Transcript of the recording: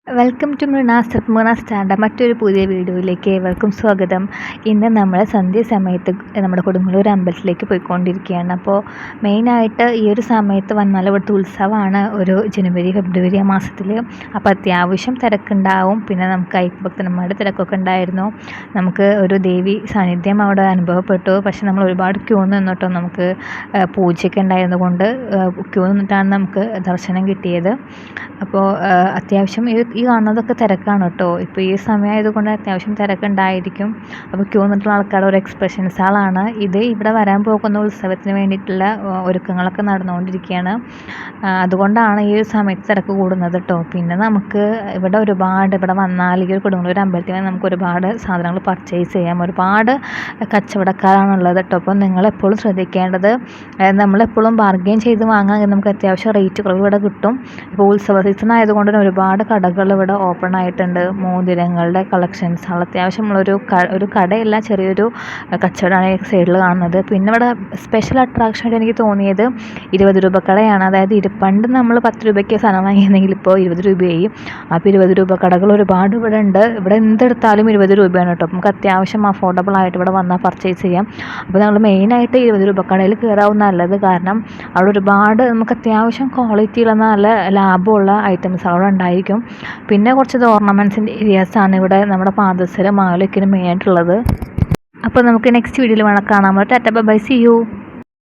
Welcome to മൃണ stand മറ്റൊരു പുതിയ വീഡിയോയിലേക്ക് ഏവർക്കും സ്വാഗതം. ഇന്ന് നമ്മൾ സന്ധ്യാസമയത്ത് നമ്മുടെ കൊടുങ്ങല്ലൂർ അമ്പലത്തിലേക്ക് പോയിക്കൊണ്ടിരിക്കുകയാണ്. അപ്പോൾ മെയിനായിട്ട് ഈ ഒരു സമയത്ത് വന്നാൽ ഇവിടുത്തെ ഉത്സവമാണ് ഒരു ജനുവരി ഫെബ്രുവരി ആ മാസത്തിൽ. അപ്പോൾ അത്യാവശ്യം തിരക്കുണ്ടാവും. പിന്നെ നമുക്ക് അയ്യപ്പഭക്തന്മാരുടെ തിരക്കൊക്കെ ഉണ്ടായിരുന്നു. നമുക്ക് ഒരു ദേവി സാന്നിധ്യം അവിടെ അനുഭവപ്പെട്ടു. പക്ഷെ നമ്മൾ ഒരുപാട് ക്യൂ നിന്നിട്ടോ, നമുക്ക് പൂജയൊക്കെ ഉണ്ടായിരുന്നത് കൊണ്ട് ക്യൂ നിന്നിട്ടാണ് നമുക്ക് ദർശനം കിട്ടിയത്. അപ്പോൾ അത്യാവശ്യം ഈ കാണുന്നതൊക്കെ തിരക്കാണ് കേട്ടോ. ഇപ്പോൾ ഈ സമയമായതുകൊണ്ട് അത്യാവശ്യം തിരക്കുണ്ടായിരിക്കും. അപ്പോൾ ക്യൂ നിന്നിട്ടുള്ള ആൾക്കാരുടെ ഒരു എക്സ്പ്രഷൻസുകളാണ് ഇത്. ഇവിടെ വരാൻ പോകുന്ന ഉത്സവത്തിന് വേണ്ടിയിട്ടുള്ള ഒരുക്കങ്ങളൊക്കെ നടന്നുകൊണ്ടിരിക്കുകയാണ്. അതുകൊണ്ടാണ് ഈ ഒരു സമയത്ത് തിരക്ക് കൂടുന്നത് കേട്ടോ. പിന്നെ നമുക്ക് ഇവിടെ വന്നാൽ ഈ ഒരു കൊടുങ്ങല്ലൂർ അമ്പലത്തിൽ നമുക്ക് ഒരുപാട് സാധനങ്ങൾ പർച്ചേസ് ചെയ്യാം. ഒരുപാട് കച്ചവടക്കാരാണുള്ളത് കേട്ടോ. അപ്പോൾ നിങ്ങളെപ്പോഴും ശ്രദ്ധിക്കേണ്ടത്, നമ്മളെപ്പോഴും ബാർഗെയിൻ ചെയ്ത് വാങ്ങാൻ നമുക്ക് അത്യാവശ്യം റേറ്റ് കുറവ് ഇവിടെ കിട്ടും. ഇപ്പോൾ ഉത്സവ സീസൺ ആയതുകൊണ്ട് തന്നെ ഒരുപാട് കടകൾ ഇവിടെ ഓപ്പൺ ആയിട്ടുണ്ട്. മോതിരങ്ങളുടെ കളക്ഷൻസുകൾ ഒരു കടയല്ല, ചെറിയൊരു കച്ചവടമാണ് ഈ സൈഡിൽ കാണുന്നത്. പിന്നെ ഇവിടെ സ്പെഷ്യൽ അട്രാക്ഷൻ ആയിട്ട് എനിക്ക് തോന്നിയത് 20 രൂപ കടയാണ്. അതായത് പണ്ട് നമ്മൾ 10 രൂപയ്ക്ക് സാധനം വാങ്ങിയിരുന്നെങ്കിൽ ഇപ്പോൾ 20 രൂപയായി. അപ്പോൾ 20 രൂപ കടകൾ ഒരുപാട് ഇവിടെ ഉണ്ട്. ഇവിടെ എന്തെടുത്താലും 20 രൂപയാണ് കേട്ടോ. നമുക്ക് അത്യാവശ്യം അഫോർഡബിൾ ആയിട്ട് ഇവിടെ വന്നാൽ പർച്ചേസ് ചെയ്യാം. അപ്പോൾ നമ്മൾ മെയിനായിട്ട് 20 രൂപ കടയിൽ കയറാവും നല്ലത്. കാരണം അവിടെ ഒരുപാട് നമുക്ക് അത്യാവശ്യം ക്വാളിറ്റിയുള്ള നല്ല ലാഭമുള്ള ഐറ്റംസ് അവിടെ ഉണ്ടായിരിക്കും. പിന്നെ കുറച്ച് ഓർണമെൻറ്റ്സിൻ്റെ ഏരിയാസാണ് ഇവിടെ നമ്മുടെ പാദസരം മാലയൊക്കെ മെയിനായിട്ടുള്ളത്. അപ്പോൾ നമുക്ക് നെക്സ്റ്റ് വീഡിയോയിൽ കാണാം. Tata bye, see U.